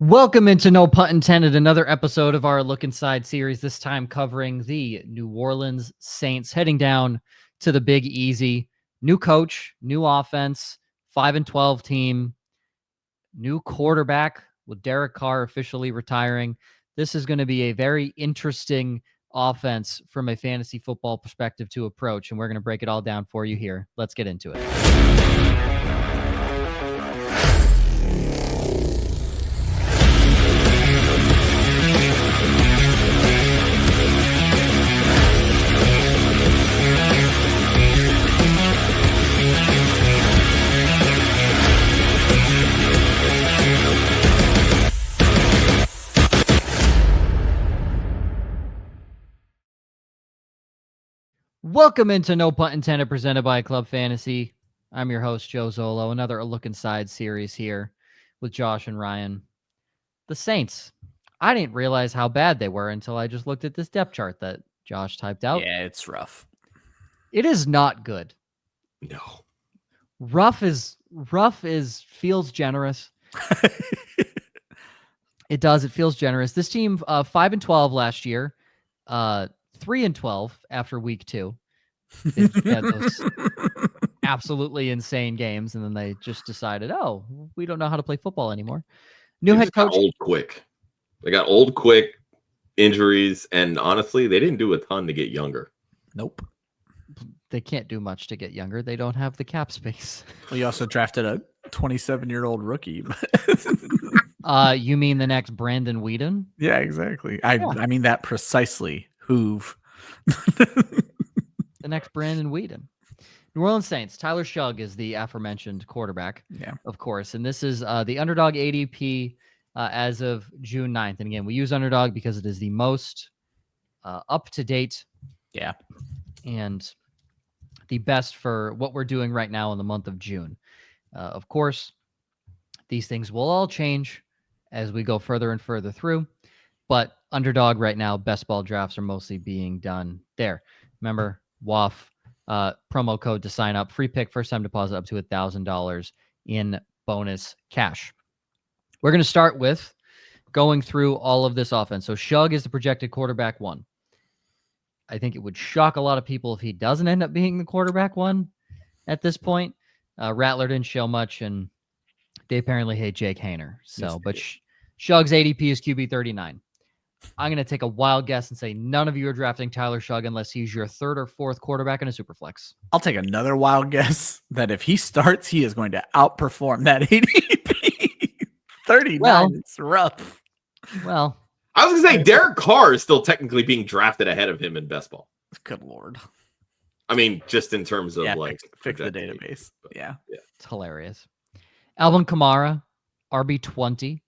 Welcome into No Pun Intended, another episode of our Look Inside series, this time covering the New Orleans Saints, heading down to the Big Easy. New coach, new offense, 5-12 team, new quarterback with Derek Carr officially retiring. This is going to be a very interesting offense from a fantasy football perspective to approach, and we're going to break it all down for you here. Let's get into it. Welcome into No Pun Intended, presented by Club Fantasy. I'm your host, Joe Zollo. Another A Look Inside series here with Josh and Ryan. The Saints. I didn't realize how bad they were until I just looked at this depth chart that Josh typed out. Yeah, it's rough. It is not good. No. Rough feels generous. It does. It feels generous. This team, 5-12 last year. 3-12 after week 2. They had those absolutely insane games, and then they just decided, oh, we don't know how to play football anymore. New head coach. Old quick. They got old quick, injuries, and honestly, they didn't do a ton to get younger. Nope. They can't do much to get younger. They don't have the cap space. Well, you also drafted a 27-year-old rookie. You mean the next Brandon Whedon? Yeah, exactly. I mean that precisely. Hoove. The next Brandon Whedon. New Orleans Saints. Tyler Shough is the aforementioned quarterback, of course. And this is the underdog ADP as of June 9th. And again, we use underdog because it is the most up-to-date and the best for what we're doing right now in the month of June. Of course, these things will all change as we go further and further through. But underdog right now, best ball drafts are mostly being done there. Remember, WAF promo code to sign up. Free pick, first time deposit up to $1,000 in bonus cash. We're going to start with going through all of this offense. So Shough is the projected quarterback 1. I think it would shock a lot of people if he doesn't end up being the quarterback 1 at this point. Rattler didn't show much, and they apparently hate Jake Haener. So, but Shough's ADP is QB 39. I'm going to take a wild guess and say none of you are drafting Tyler Shough unless he's your 3rd or 4th quarterback in a superflex. I'll take another wild guess that if he starts, he is going to outperform that ADP. 39, it's rough. Well, I was going to say Derek Carr is still technically being drafted ahead of him in best ball. Good Lord. I mean, just in terms of fix the database. Yeah. It's hilarious. Alvin Kamara, RB20.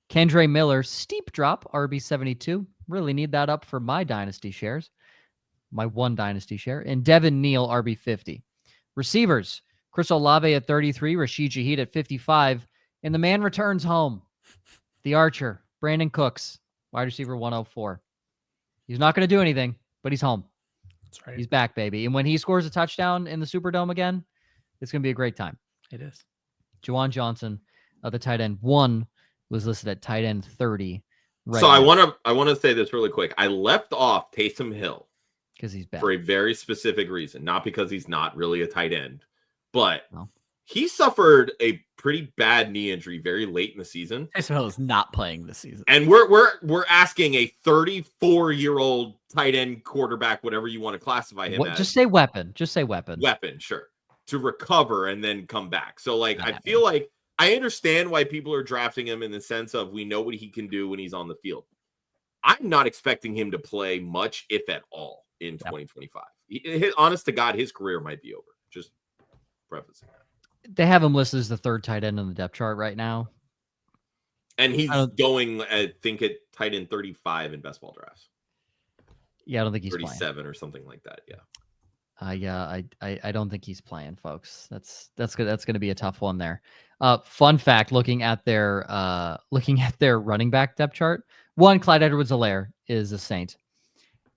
Kendre Miller, steep drop, RB72. Really need that up for my dynasty shares. My 1 dynasty share. And Devin, Neal, RB50. Receivers, Chris Olave at 33, Rashid Shaheed at 55. And the man returns home. The Archer, Brandon Cooks, wide receiver 104. He's not going to do anything, but he's home. That's right. He's back, baby. And when he scores a touchdown in the Superdome again, it's going to be a great time. It is. Juwan Johnson, the tight end 1, was listed at tight end 30. Right so now. I want to say this really quick. I left off Taysom Hill because he's bad for a very specific reason, not because he's not really a tight end, but he suffered a pretty bad knee injury very late in the season. Taysom Hill is not playing this season, and we're asking a 34-year-old tight end quarterback, whatever you want to classify him as. Just say weapon. Just say weapon. Weapon, sure, to recover and then come back. So I feel like. I understand why people are drafting him in the sense of we know what he can do when he's on the field. I'm not expecting him to play much, if at all, in 2025. Honest to God, his career might be over. Just prefacing that. They have him listed as the 3rd tight end on the depth chart right now. And he's going, I think, at tight end 35 in best ball drafts. Yeah, I don't think he's 37 playing. Or something like that, yeah. I don't think he's playing, folks. That's good. That's going to be a tough one there. Fun fact: looking at their running back depth chart, 1, Clyde Edwards-Helaire is a Saint,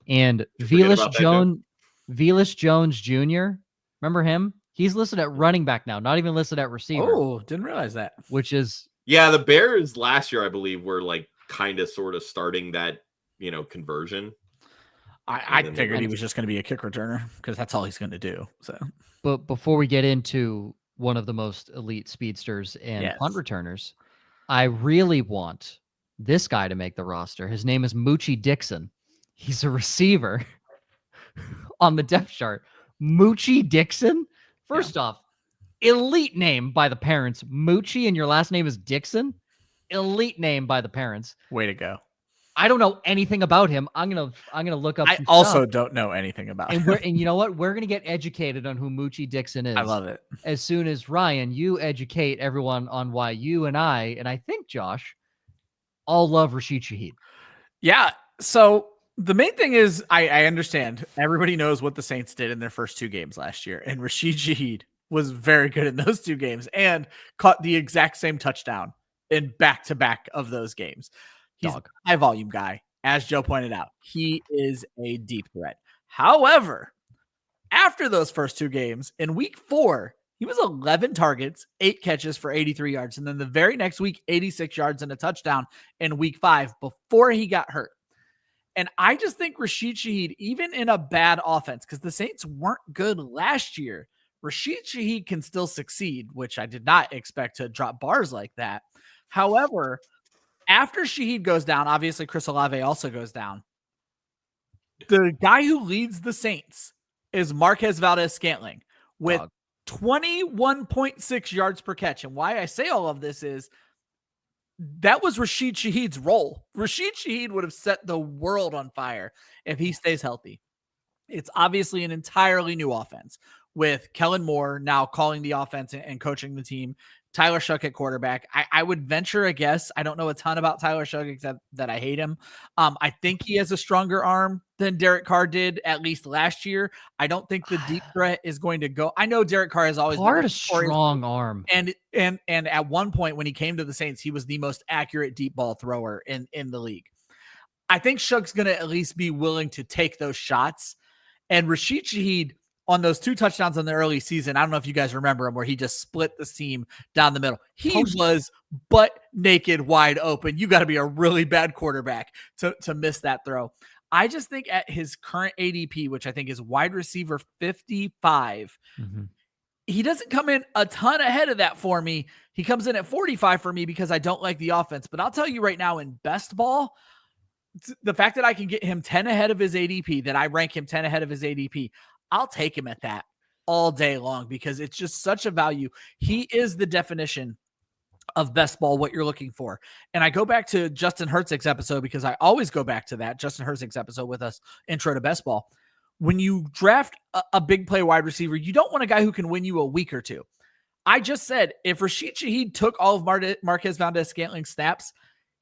and Velus Jones Jr. Remember him? He's listed at running back now, not even listed at receiver. Oh, didn't realize that. Which is Yeah, the Bears last year, I believe, were like kind of sort of starting that, conversion. I figured he was just going to be a kick returner because that's all he's going to do. So, but before we get into one of the most elite speedsters and punt returners, I really want this guy to make the roster. His name is Moochie Dixon. He's a receiver on the depth chart. Moochie Dixon. First off, elite name by the parents. Moochie, and your last name is Dixon. Elite name by the parents. Way to go. I don't know anything about him. I'm gonna look up. I also don't know anything about him. And you know what? We're gonna get educated on who Moochie Dixon is. I love it. As soon as Ryan, you educate everyone on why you and I think Josh, all love Rashid Shaheed. Yeah. So the main thing is, I understand everybody knows what the Saints did in their first 2 games last year, and Rashid Shaheed was very good in those 2 games and caught the exact same touchdown in back-to-back of those games. He's a high volume guy. As Joe pointed out, he is a deep threat. However, after those first 2 games, in week 4, he was 11 targets, 8 catches for 83 yards. And then the very next week, 86 yards and a touchdown in week 5 before he got hurt. And I just think Rashid Shaheed, even in a bad offense, because the Saints weren't good last year, Rashid Shaheed can still succeed, which I did not expect to drop bars like that. However, after Shaheed goes down, obviously Chris Olave also goes down. The guy who leads the Saints is Marquez Valdes-Scantling with 21.6 yards per catch. And why I say all of this is that was Rashid Shaheed's role. Rashid Shaheed would have set the world on fire if he stays healthy. It's obviously an entirely new offense with Kellen Moore now calling the offense and coaching the team. Tyler Shough at quarterback. I would venture a guess. I don't know a ton about Tyler Shough except that I hate him. I think he has a stronger arm than Derek Carr did, at least last year. I don't think the deep threat is going to go. I know Derek Carr has always been a strong arm. And at one point when he came to the Saints, he was the most accurate deep ball thrower in the league. I think Shough's going to at least be willing to take those shots. And Rashid Shaheed, on those 2 touchdowns in the early season, I don't know if you guys remember him, where he just split the seam down the middle. He was butt naked, wide open. You got to be a really bad quarterback to miss that throw. I just think at his current ADP, which I think is wide receiver 55, he doesn't come in a ton ahead of that for me. He comes in at 45 for me because I don't like the offense. But I'll tell you right now, in best ball, the fact that I can get him 10 ahead of his ADP, that I rank him 10 ahead of his ADP, I'll take him at that all day long because it's just such a value. He is the definition of best ball, what you're looking for. And I go back to Justin Herzig's episode because I always go back to that. Justin Herzig's episode with us, Intro to Best Ball. When you draft a big play wide receiver, you don't want a guy who can win you a week or 2. I just said, if Rashid Shaheed took all of Marquez Valdes-Scantling's snaps,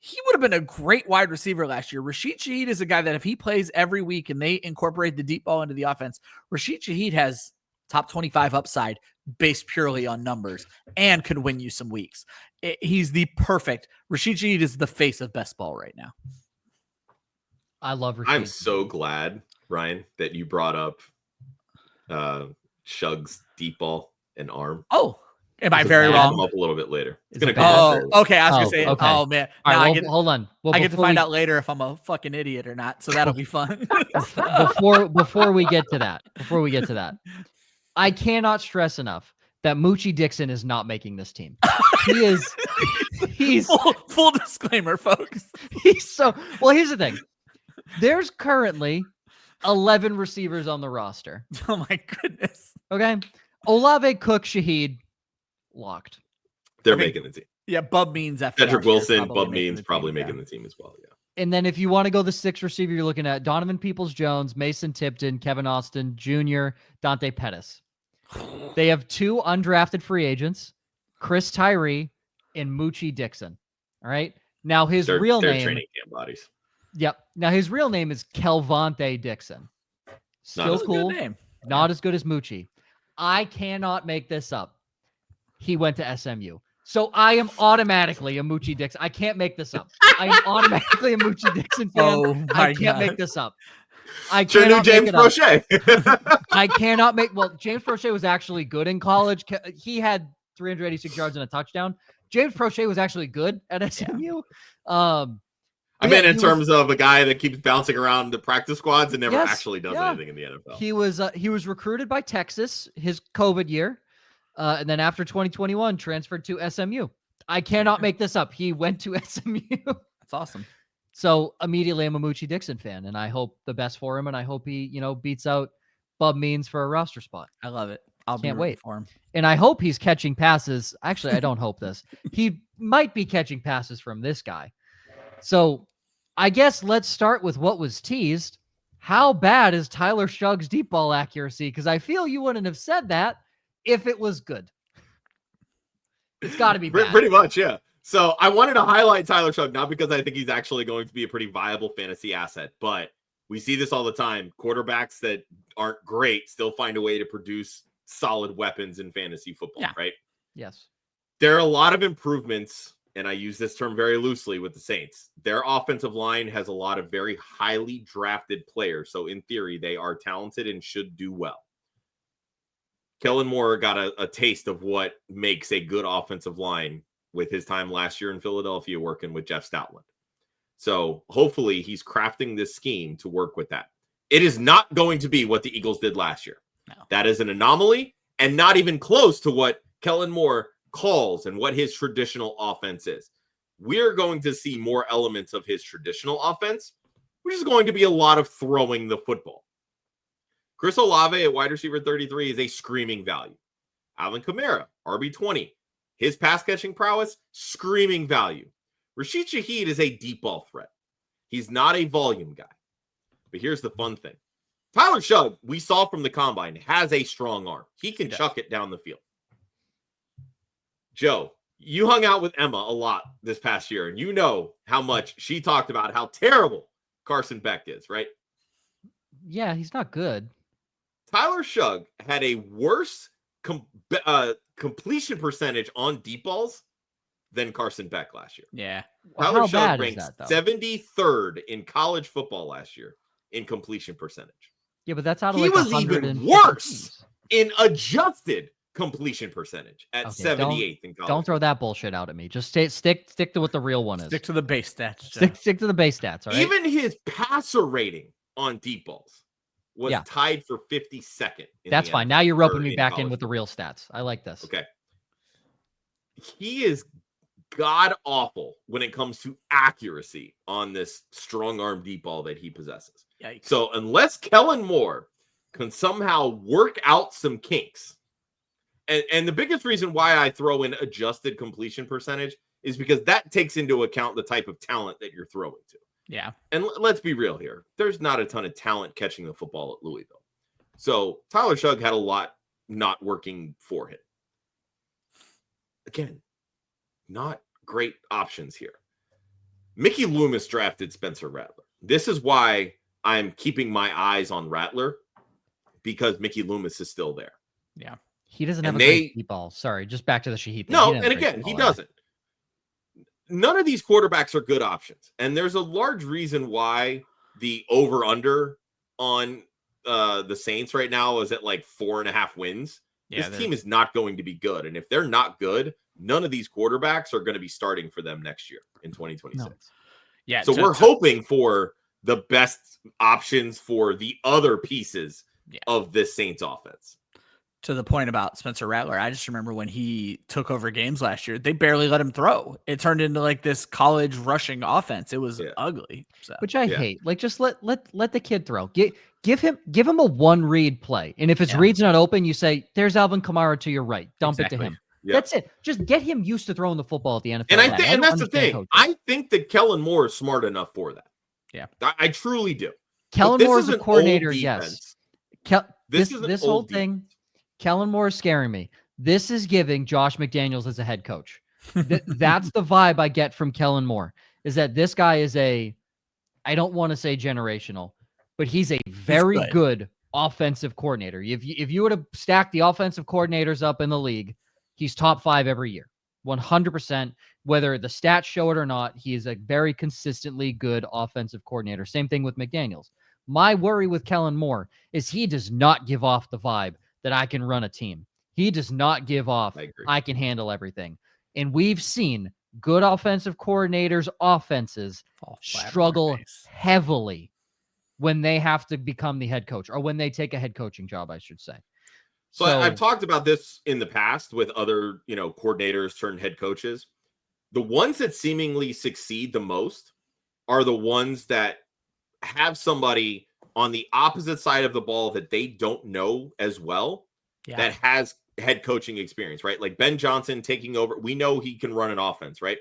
he would have been a great wide receiver last year. Rashid Shaheed is a guy that if he plays every week and they incorporate the deep ball into the offense, Rashid Shaheed has top 25 upside based purely on numbers and could win you some weeks. He's the perfect. Rashid Shaheed is the face of best ball right now. I love Rashid. I'm so glad, Ryan, that you brought up Shough's deep ball and arm. Oh, am I very wrong? Come up a little bit later. It's gonna come. Oh, okay. I was gonna say. Okay. Oh man. All right, hold on. Well, I get to find out later if I'm a fucking idiot or not. So that'll be fun. before we get to that, I cannot stress enough that Moochie Dixon is not making this team. He's full disclaimer, folks. Here's the thing. There's currently 11 receivers on the roster. Oh my goodness. Okay. Olave, Cook, Shaheed, locked. They're making the team. Yeah, Bub Means after Cedric Wilson, Bub Means probably making the team as well. Yeah. And then if you want to go the 6th receiver, you're looking at Donovan Peoples-Jones, Mason Tipton, Kevin Austin Jr., Dante Pettis. They have 2 undrafted free agents, Chris Tyree and Moochie Dixon. All right. Now his real name. Training camp bodies. Yep. Now his real name is Kelvonte Dixon. Still cool. Name. Not as good as Moochie. I cannot make this up. He went to SMU. So I am automatically a Moochie Dixon. I can't make this up. I am automatically a Moochie Dixon fan. I can't make this up. I cannot James Prochet. I cannot make. Well, James Prochet was actually good in college. He had 386 yards and a touchdown. James Prochet was actually good at SMU. I mean, in terms of a guy that keeps bouncing around the practice squads and never actually does anything in the NFL. He was recruited by Texas his COVID year, and then after 2021 transferred to SMU. I cannot make this up. He went to SMU. That's awesome. So immediately I'm a Moochie Dixon fan, and I hope the best for him, and I hope he, beats out Bub Means for a roster spot. I love it. I can't wait for him. And I hope he's catching passes. Actually, I don't hope this. He might be catching passes from this guy. So I guess let's start with what was teased. How bad is Tyler Shough's deep ball accuracy? Because I feel you wouldn't have said that if it was good. It's got to be bad. Pretty much, yeah. So I wanted to highlight Tyler Shough, not because I think he's actually going to be a pretty viable fantasy asset, but we see this all the time. Quarterbacks that aren't great still find a way to produce solid weapons in fantasy football, right? Yes. There are a lot of improvements, and I use this term very loosely with the Saints. Their offensive line has a lot of very highly drafted players. So in theory, they are talented and should do well. Kellen Moore got a taste of what makes a good offensive line with his time last year in Philadelphia working with Jeff Stoutland. So hopefully he's crafting this scheme to work with that. It is not going to be what the Eagles did last year. No. That is an anomaly and not even close to what Kellen Moore calls and what his traditional offense is. We're going to see more elements of his traditional offense, which is going to be a lot of throwing the football. Chris Olave at wide receiver 33 is a screaming value. Alvin Kamara, RB20. His pass-catching prowess, screaming value. Rashid Shaheed is a deep ball threat. He's not a volume guy. But here's the fun thing. Tyler Shough, we saw from the combine, has a strong arm. He can chuck it down the field. Joe, you hung out with Emma a lot this past year, and you know how much she talked about how terrible Carson Beck is, right? Yeah, he's not good. Tyler Shough had a worse completion percentage on deep balls than Carson Beck last year. Yeah. Tyler Shough ranked 73rd in college football last year in completion percentage. Yeah, but that's out of he was even worse in adjusted completion percentage at 78th in college. Don't throw that bullshit out at me. Just stick to what the real one is. Stick to the base stats. Stick to the base stats. All right? Even his passer rating on deep balls was tied for 52nd. That's fine. Now you're roping me back in with the real stats. I like this. Okay. He is god awful when it comes to accuracy on this strong arm deep ball that he possesses. Yikes. So unless Kellen Moore can somehow work out some kinks, and the biggest reason why I throw in adjusted completion percentage is because that takes into account the type of talent that you're throwing to. Yeah. And let's be real here. There's not a ton of talent catching the football at Louisville. So Tyler Shough had a lot not working for him. Again, not great options here. Mickey Loomis drafted Spencer Rattler. This is why I'm keeping my eyes on Rattler, because Mickey Loomis is still there. Yeah. He doesn't have a great deep ball. Sorry, just back to the Shaheed thing. No, and again, he doesn't. None of these quarterbacks are good options. And there's a large reason why the over-under on the Saints right now is at like 4.5 wins. Yeah, this team is not going to be good. And if they're not good, none of these quarterbacks are going to be starting for them next year in 2026. No. Yeah. So we're hoping for the best options for the other pieces of this Saints offense. To the point about Spencer Rattler, I just remember when he took over games last year, they barely let him throw. It turned into like this college rushing offense. It was ugly. So. Which I hate. Like, just let the kid throw. Give him a one read play. And if his read's not open, you say, there's Alvin Kamara to your right. Dump it to him. Yep. That's it. Just get him used to throwing the football at the NFL. And that's the thing. Coaches. I think that Kellen Moore is smart enough for that. Yeah. I truly do. Kellen Moore is a coordinator, yes. This whole thing. Kellen Moore is scaring me. This is giving Josh McDaniels as a head coach. That's the vibe I get from Kellen Moore, is that this guy is I don't want to say generational, but he's a very good offensive coordinator. If you were to stack the offensive coordinators up in the league, he's top 5 every year, 100%. Whether the stats show it or not, he is a very consistently good offensive coordinator. Same thing with McDaniels. My worry with Kellen Moore is he does not give off the vibe that I can run a team. He does not give off, I can handle everything. And we've seen good offensive coordinators' offenses struggle heavily when they have to become the head coach or when they take a head coaching job, I should say. So I've talked about this in the past with other, coordinators turned head coaches. The ones that seemingly succeed the most are the ones that have somebody on the opposite side of the ball that they don't know as well that has head coaching experience, right? Like Ben Johnson taking over. We know he can run an offense, right?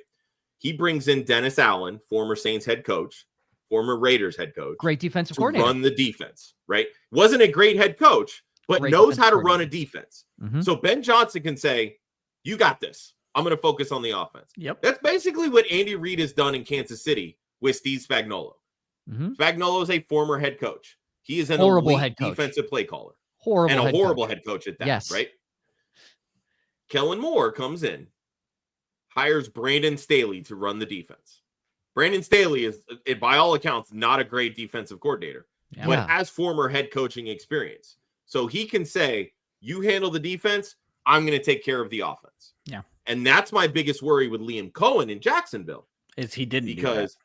He brings in Dennis Allen, former Saints head coach, former Raiders head coach. Great defensive to coordinator. Run the defense, right? Wasn't a great head coach, but knows how to run a defense. Mm-hmm. So Ben Johnson can say, you got this. I'm going to focus on the offense. Yep. That's basically what Andy Reid has done in Kansas City with Steve Spagnuolo. Mm-hmm. Spagnuolo is a former head coach. He is an horrible elite head coach. defensive play caller. Horrible head coach at that, yes. right? Kellen Moore comes in, hires Brandon Staley to run the defense. Brandon Staley is, by all accounts, not a great defensive coordinator, but has former head coaching experience. So he can say, you handle the defense, I'm going to take care of the offense. Yeah. And that's my biggest worry with Liam Cohen in Jacksonville. Is he didn't because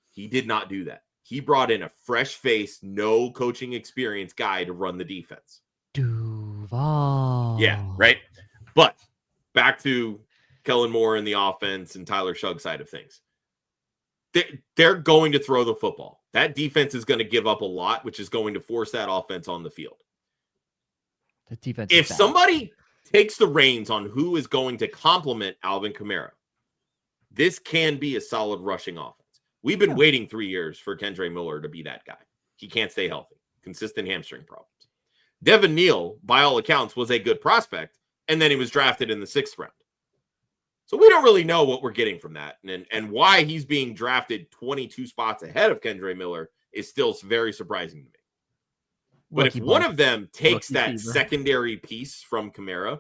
he did not do that. He brought in a fresh face, no coaching experience guy to run the defense. Duval. Yeah, right? But back to Kellen Moore and the offense and Tyler Shough side of things. They're going to throw the football. That defense is going to give up a lot, which is going to force that offense on the field. The defense. If somebody takes the reins on who is going to complement Alvin Kamara, this can be a solid rushing offense. We've been waiting 3 years for Kendre Miller to be that guy. He can't stay healthy. Consistent hamstring problems. Devin Neal, by all accounts, was a good prospect, and then he was drafted in the 6th round. So we don't really know what we're getting from that. And why he's being drafted 22 spots ahead of Kendre Miller is still very surprising to me. But if one of them takes that secondary piece from Kamara,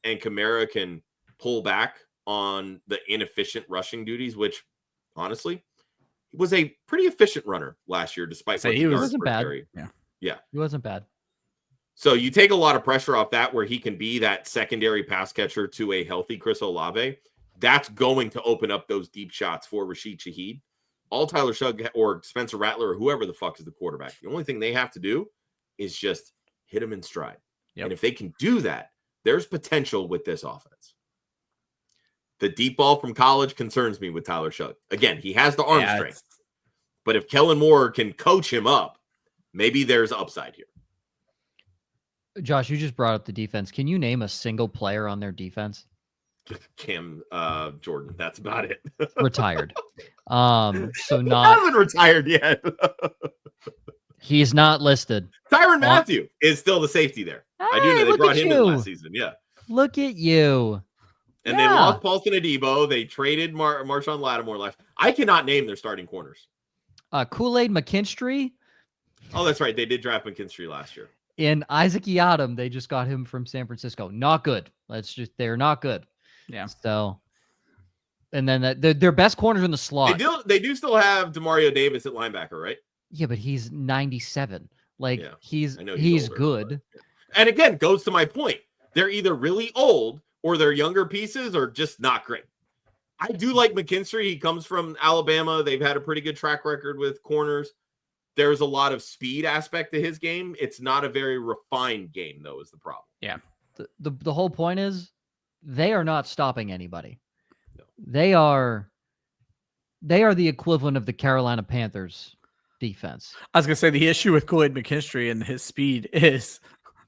and Kamara can pull back on the inefficient rushing duties, which, honestly, he was a pretty efficient runner last year, despite what he wasn't bad. Yeah, he wasn't bad. So you take a lot of pressure off that, where he can be that secondary pass catcher to a healthy Chris Olave. That's going to open up those deep shots for Rashid Shaheed. All Tyler Shough or Spencer Rattler or whoever the fuck is the quarterback, the only thing they have to do is just hit him in stride. Yep. And if they can do that, there's potential with this offense. The deep ball from college concerns me with Tyler Shough. Again, he has the arm strength. But if Kellen Moore can coach him up, maybe there's upside here. Josh, you just brought up the defense. Can you name a single player on their defense? Cam Jordan. That's about it. Retired. So not. He hasn't retired yet. He's not listed. Tyrann Mathieu is still the safety there. Hey, I do know they brought him in last season. Yeah. Look at you. And they lost Paulson Adebo. They traded Marshawn Lattimore last. I cannot name their starting corners. Kool-Aid McKinstry. Oh, that's right. They did draft McKinstry last year. In Isaac Yiadom, they just got him from San Francisco. Not good. They're not good. Yeah. So, and then their best corners in the slot. They do still have Demario Davis at linebacker, right? Yeah, but he's 97. He's older, good. And again, goes to my point. They're either really old or their younger pieces are just not great. I do like McKinstry. He comes from Alabama. They've had a pretty good track record with corners. There's a lot of speed aspect to his game. It's not a very refined game, though, is the problem. Yeah. The whole point is they are not stopping anybody. No. They are the equivalent of the Carolina Panthers defense. I was going to say the issue with Kool-Aid McKinstry and his speed is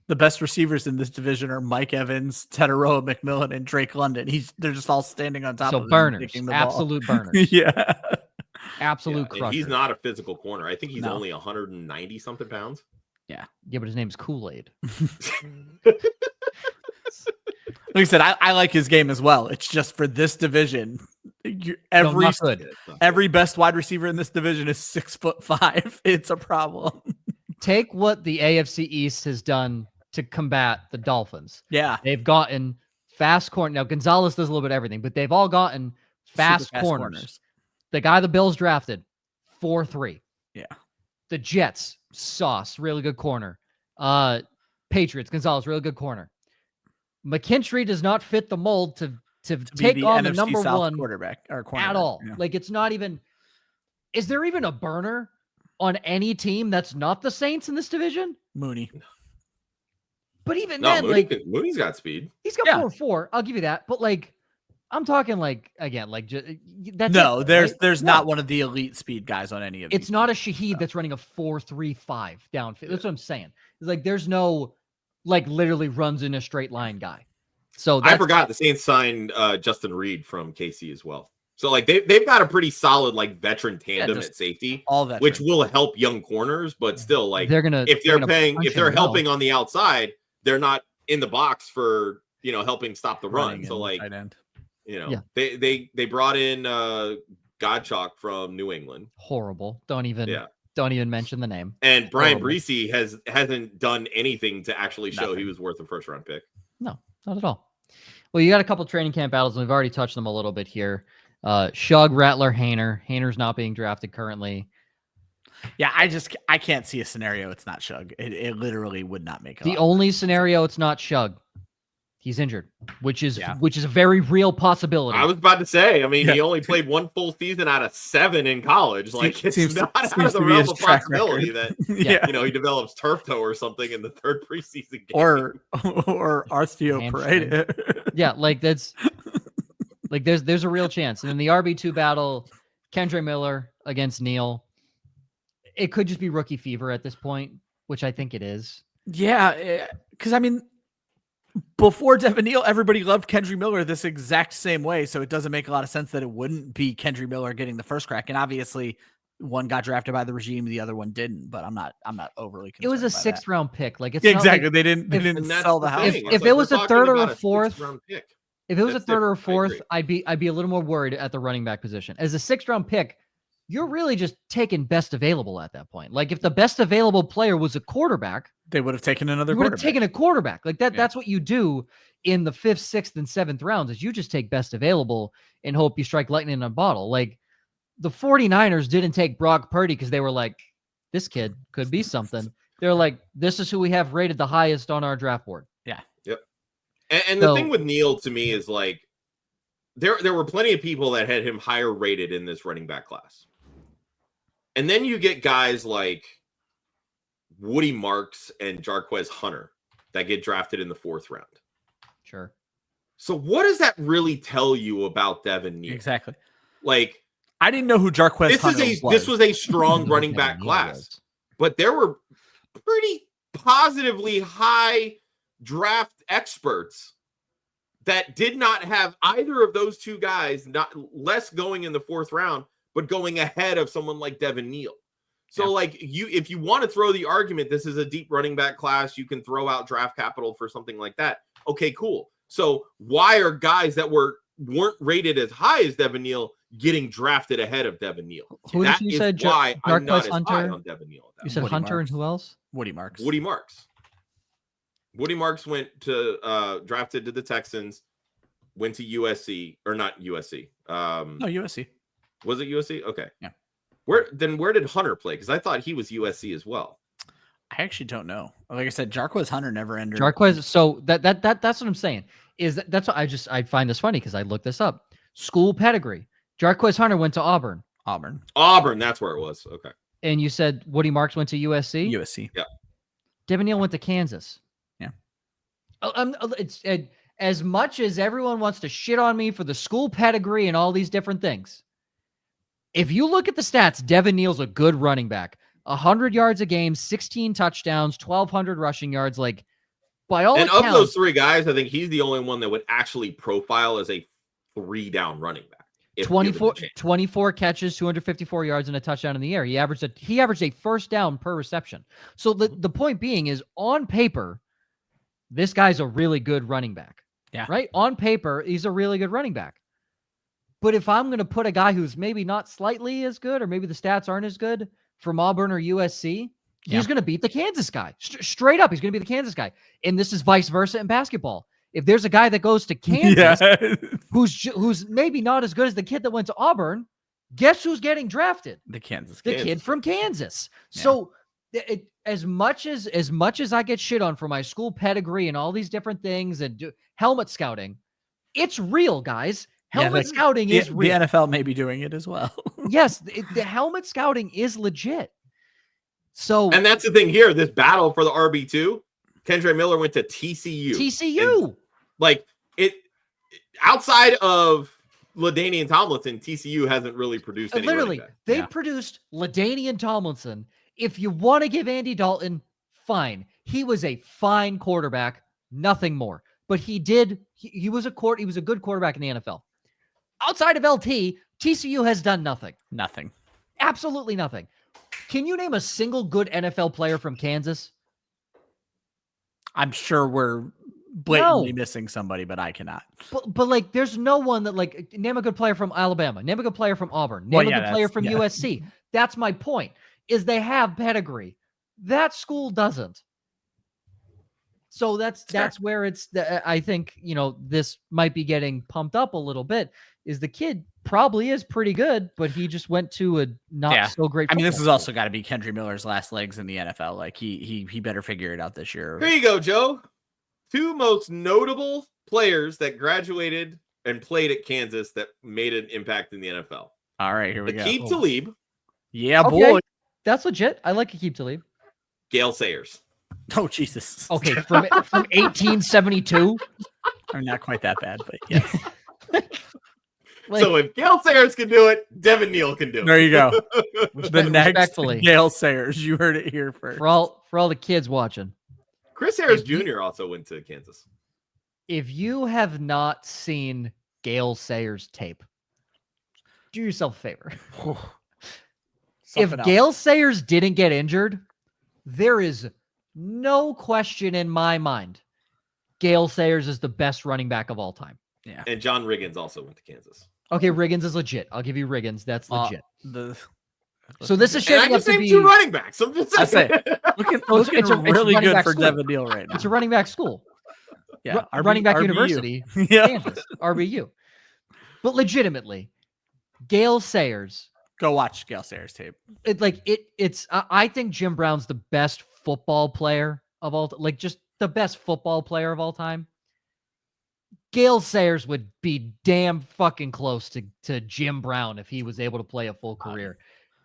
the best receivers in this division are Mike Evans, Tedoroa McMillan, and Drake London. They're just all standing on top of him. So burners, absolute burners. Yeah. Absolute crusher. He's not a physical corner. I think he's only 190 something pounds. Yeah. Yeah, but his name's Kool-Aid. Like I said, I like his game as well. It's just for this division. Every best wide receiver in this division is 6'5". It's a problem. Take what the AFC East has done to combat the Dolphins. Yeah. They've gotten fast corner. Now, Gonzalez does a little bit of everything, but they've all gotten fast corners. The guy the Bills drafted, 4'3". Yeah. The Jets, Sauce, really good corner. Patriots, Gonzalez, really good corner. McKinstry does not fit the mold to to take on the NFC number South one quarterback or cornerback at all. Yeah. Like, it's not even. Is there even a burner on any team that's not the Saints in this division? Mooney. But even No, then, Mooney's got speed. He's got 4-4. I'll give you that. But like, I'm talking like again, like that's there's not one of the elite speed guys on any of these. It's not a Shaheed that's running a 4.35 downfield. That's what I'm saying. It's like there's no like literally runs in a straight line guy. So I forgot the Saints signed Justin Reed from KC as well. So like they've got a pretty solid like veteran tandem at safety, which will help young corners, but still like if they're helping on the outside, they're not in the box for helping stop the run. So like they brought in Godchalk from New England. Horrible. Don't even mention the name. And Brian Breesy hasn't done anything to actually show he was worth a first round pick. No, not at all. Well, you got a couple training camp battles, and we've already touched them a little bit here. Shough, Rattler, Haener. Haener's not being drafted currently. Yeah, I can't see a scenario it's not Shough. It literally would not make the only scenario it's not Shough. He's injured, which is a very real possibility. I was about to say, I mean, he only played one full season out of 7 in college. Like it's not out of the realm of possibility that he develops turf toe or something in the third preseason game. Or osteoporosis. Yeah, like that's like there's a real chance. And then the RB2 battle, Kendre Miller against Neal. It could just be rookie fever at this point, which I think it is. Yeah, because I mean, before Devin Neal, everybody loved Kendre Miller this exact same way, so it doesn't make a lot of sense that it wouldn't be Kendre Miller getting the first crack. And obviously, one got drafted by the regime, the other one didn't. But I'm not overly concerned. It was a 6th round pick. Like it's exactly. Not like, they didn't sell the house. If it was a third or a fourth, if it was a third or a fourth, I'd be a little more worried at the running back position. As a 6th round pick, you're really just taking best available at that point. Like if the best available player was a quarterback, they would have taken another quarterback. Would have taken a quarterback. Like that. Yeah. That's what you do in the 5th, 6th, and 7th rounds is you just take best available and hope you strike lightning in a bottle. Like the 49ers didn't take Brock Purdy because they were like, this kid could be something. They're like, this is who we have rated the highest on our draft board. Yeah. Yep. And the thing with Neal to me is like, there were plenty of people that had him higher rated in this running back class. And then you get guys like Woody Marks and Jarquez Hunter that get drafted in the 4th round. Sure. So what does that really tell you about Devin Neal? Exactly. Like, I didn't know who Jarquez Hunter was. This was a strong running back class, but there were pretty positively high draft experts that did not have either of those two guys, not less going in the 4th round, but going ahead of someone like Devin Neal. So like if you want to throw the argument, this is a deep running back class, you can throw out draft capital for something like that. Okay, cool. So why are guys that weren't rated as high as Devin Neal getting drafted ahead of Devin Neal? Who did you say? Why I'm not as high on Devin Neal. You said Hunter and who else? Woody Marks. Woody Marks went to drafted to the Texans, went to USC or not USC. No, USC. Was it USC? Okay. Yeah. Where did Hunter play? Because I thought he was USC as well. I actually don't know. Like I said, Jarquez Hunter never entered. Jarquez. So that's what I'm saying. That's what I find this funny because I looked this up. School pedigree. Jarquez Hunter went to Auburn. That's where it was. Okay. And you said Woody Marks went to USC. USC. Yeah. Devin Neal went to Kansas. Yeah. It's as much as everyone wants to shit on me for the school pedigree and all these different things. If you look at the stats, Devin Neal's a good running back. 100 yards a game, 16 touchdowns, 1,200 rushing yards. Like, by all accounts, of those 3 guys, I think he's the only one that would actually profile as a 3-down running back. 24 catches, 254 yards, and a touchdown in the air. He averaged a first down per reception. So the point being is, on paper, this guy's a really good running back. Yeah. Right? On paper, he's a really good running back. But if I'm going to put a guy who's maybe not slightly as good, or maybe the stats aren't as good from Auburn or USC, he's going to beat the Kansas guy. Straight up, he's going to be the Kansas guy. And this is vice versa in basketball. If there's a guy that goes to Kansas who's maybe not as good as the kid that went to Auburn, guess who's getting drafted? The kid from Kansas. Yeah. So as much as I get shit on for my school pedigree and all these different things and helmet scouting, It's real, guys. Helmet scouting is real. The NFL may be doing it as well. Yes, the helmet scouting is legit. So, and that's the thing here. This battle for the RB2, Kendre Miller went to TCU. TCU, like it outside of LaDainian Tomlinson, TCU hasn't really produced any. Literally, they've produced LaDainian Tomlinson. If you want to give Andy Dalton, fine. He was a fine quarterback, nothing more. But he was a good quarterback in the NFL. Outside of LT, TCU has done nothing. Nothing. Absolutely nothing. Can you name a single good NFL player from Kansas? I'm sure we're blatantly missing somebody, but I cannot. But like, there's no one that, like, name a good player from Alabama, name a good player from Auburn, name a good player from USC. That's my point, is they have pedigree. That school doesn't. So that's where I think, this might be getting pumped up a little bit, is the kid probably is pretty good, but he just went to a not so great. I mean, this has also got to be Kendre Miller's last legs in the NFL. Like he better figure it out this year. Here you go, Joe. 2 most notable players that graduated and played at Kansas that made an impact in the NFL. All right, here we go. Aqib Talib. Yeah, boy. That's legit. I like Aqib Talib. Gale Sayers. Oh, Jesus. Okay, from 1872. I'm not quite that bad, but yes. So if Gale Sayers can do it, Devin Neal can do it. There you go. The next Respectfully. Gale Sayers. You heard it here first. For all the kids watching. Chris Harris Jr. also went to Kansas. If you have not seen Gale Sayers tape, do yourself a favor. If Gale Sayers didn't get injured, there is no question in my mind Gale Sayers is the best running back of all time. Yeah. And John Riggins also went to Kansas. Okay, Riggins is legit. I'll give you Riggins. That's legit. So this is shaping up to be 2 running backs. I'm just saying. Looking really good for Devin Neal right now. It's a running back school. Yeah, running back RBU. University. Yeah, Kansas, RBU. But legitimately, Gale Sayers. Go watch Gale Sayers tape. I think Jim Brown's the best football player of all. Like, just the best football player of all time. Gale Sayers would be damn fucking close to Jim Brown if he was able to play a full career.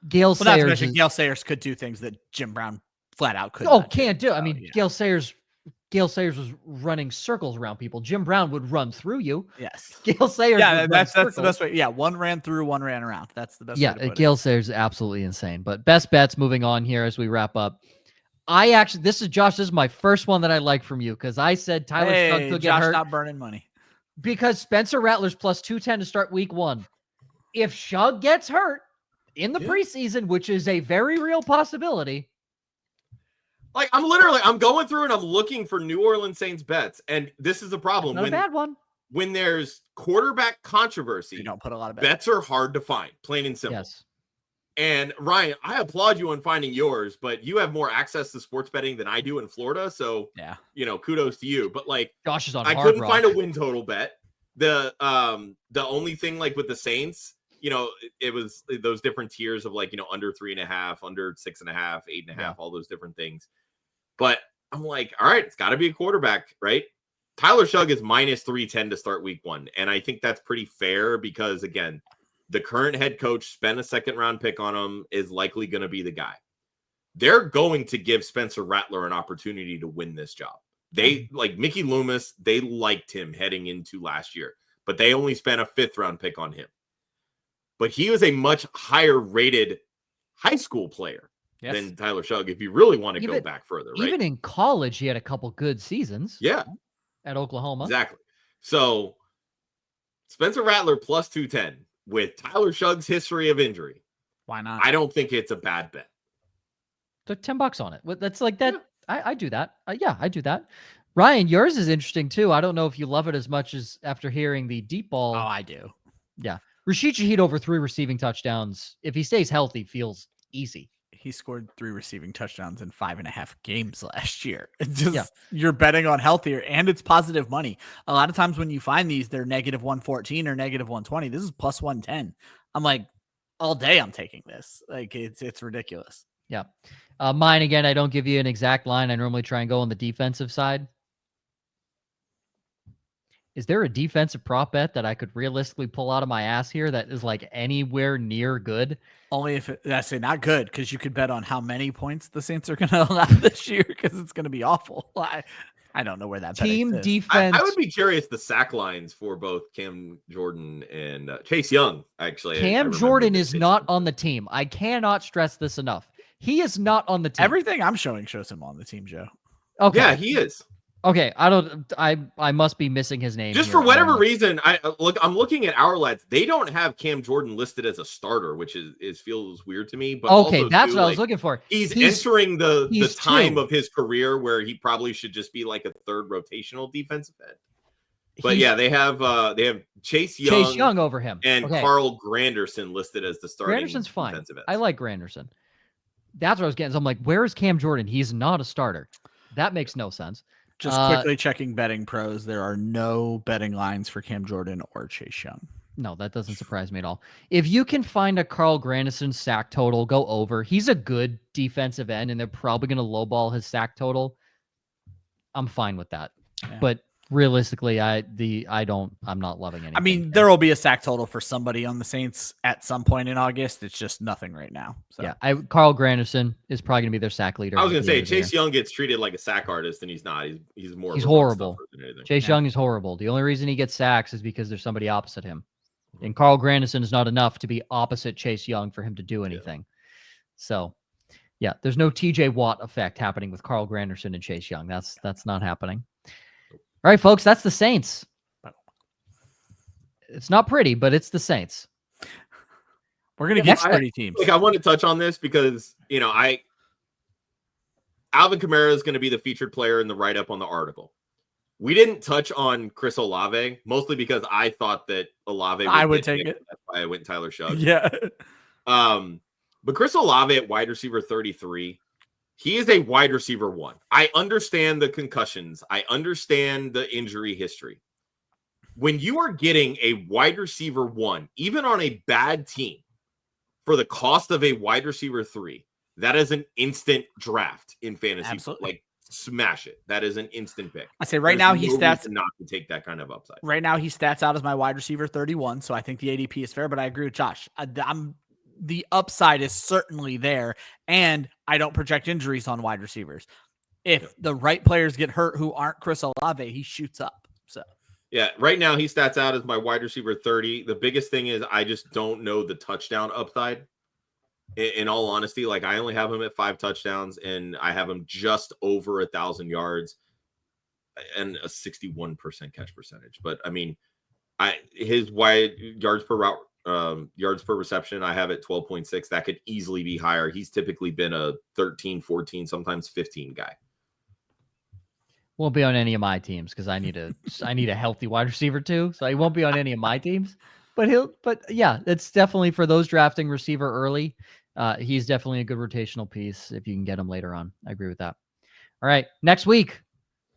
Gale Sayers could do things that Jim Brown flat out couldn't. Oh, can't do. I mean, Gale Sayers was running circles around people. Jim Brown would run through you. Yes. Gale Sayers. Yeah, that's the best way. Yeah, one ran through, one ran around. That's the best way to put Gale Sayers is absolutely insane. But best bets moving on here as we wrap up. This is Josh. This is my first one that I like from you, because I said Tyler Shough could get hurt. Stop burning money. Because Spencer Rattler's plus 210 to start week 1. If Shough gets hurt in the preseason, which is a very real possibility. Like, I'm going through and I'm looking for New Orleans Saints bets. And this is a problem. Not a bad one. When there's quarterback controversy, you don't put a lot of bets are hard to find, plain and simple. Yes. And Ryan, I applaud you on finding yours, but you have more access to sports betting than I do in Florida. So, kudos to you. But like, Josh is on I couldn't find a win total bet. The only thing, like, with the Saints, it was those different tiers of, like, under 3.5, under 6.5, 8.5, all those different things. But I'm like, all right, it's got to be a quarterback, right? Tyler Shough is minus 310 to start week 1. And I think that's pretty fair because, again, the current head coach spent a 2nd-round pick on him, is likely going to be the guy. They're going to give Spencer Rattler an opportunity to win this job. They, like Mickey Loomis, they liked him heading into last year, but they only spent a 5th-round pick on him. But he was a much higher rated high school player than Tyler Shough, if you really want to go back further, right? Even in college, he had a couple good seasons. Yeah. At Oklahoma. Exactly. So Spencer Rattler plus 210 with Tyler Shough's history of injury. Why not? I don't think it's a bad bet. So $10 on it. That's like that. Yeah. I do that. I do that. Ryan, yours is interesting too. I don't know if you love it as much as after hearing the deep ball. Oh, I do. Yeah. Rashid Shaheed over 3 receiving touchdowns. If he stays healthy, feels easy. He scored 3 receiving touchdowns in 5.5 games last year. You're betting on healthier, and it's positive money. A lot of times when you find these, they're negative 114 or negative 120. This is plus 110. I'm like, all day I'm taking this. Like, it's ridiculous. Yeah. Mine, again, I don't give you an exact line. I normally try and go on the defensive side. Is there a defensive prop bet that I could realistically pull out of my ass here that is like anywhere near good? Only if that's not good, because you could bet on how many points the Saints are going to allow this year, because it's going to be awful. I don't know where that team bet defense. I would be curious the sack lines for both Cam Jordan and Chase Young. Actually, Cam Jordan is not on the team. I cannot stress this enough. He is not on the team. Everything I'm showing shows him on the team, Joe. Okay, yeah, he is. Okay, I must be missing his name. Just here. for whatever reason, I'm looking at our lads. They don't have Cam Jordan listed as a starter, which feels weird to me. But okay, also that's too, what I was looking for. He's entering the time two. of his career where he probably should just be like a third rotational defensive end. But yeah, they have Chase Young over him and Carl Granderson listed as the starting. Granderson's fine. Defensive ends. I like Granderson. That's what I was getting. So I'm like, where is Cam Jordan? He's not a starter. That makes no sense. Just quickly checking betting pros. There are no betting lines for Cam Jordan or Chase Young. No, that doesn't surprise me at all. If you can find a Carl Granderson sack total, go over. He's a good defensive end, and they're probably going to lowball his sack total. I'm fine with that. Yeah. But realistically, I'm not loving anything. I mean, there will be a sack total for somebody on the Saints at some point in August. It's just nothing right now. So. Yeah, Carl Granderson is probably going to be their sack leader. I was going to say Chase Young gets treated like a sack artist, and he's not. He's more. He's horrible. Chase Young is horrible. The only reason he gets sacks is because there's somebody opposite him, and Carl Granderson is not enough to be opposite Chase Young for him to do anything. Yeah. So, yeah, there's no T.J. Watt effect happening with Carl Granderson and Chase Young. That's not happening. All right, folks, that's the Saints. It's not pretty, but it's the Saints. We're going to get 30 teams. I want to touch on this because, Alvin Kamara is going to be the featured player in the write-up on the article. We didn't touch on Chris Olave, mostly because I thought that Olave would take it. That's why I went Tyler Shough. Yeah. But Chris Olave at wide receiver 33, he is a wide receiver 1. I understand the concussions. I understand the injury history. When you are getting a wide receiver 1, even on a bad team, for the cost of a wide receiver 3, that is an instant draft in fantasy. Absolutely. Like, smash it. That is an instant pick. I say right now he stats not to take that kind of upside. Right now he stats out as my wide receiver 31, so I think the ADP is fair, but I agree with Josh. The upside is certainly there, and I don't project injuries on wide receivers. If the right players get hurt who aren't Chris Olave, he shoots up. So yeah, right now he stats out as my wide receiver 30. The biggest thing is I just don't know the touchdown upside. In all honesty, like I only have him at 5 touchdowns, and I have him just over 1,000 yards and a 61% catch percentage. But I mean, his wide yards per route. Yards per reception, I have at 12.6. That could easily be higher. He's typically been a 13, 14, sometimes 15 guy. Won't be on any of my teams because I need a healthy wide receiver too. So he won't be on any of my teams. But yeah, it's definitely for those drafting receiver early. He's definitely a good rotational piece if you can get him later on. I agree with that. All right, next week,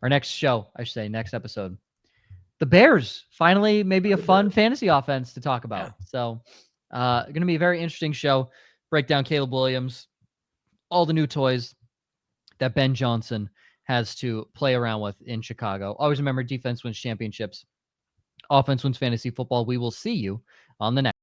or next show, I should say, next episode. The Bears, finally, maybe a fun fantasy offense to talk about. Yeah. So going to be a very interesting show. Break down Caleb Williams, all the new toys that Ben Johnson has to play around with in Chicago. Always remember, defense wins championships. Offense wins fantasy football. We will see you on the next.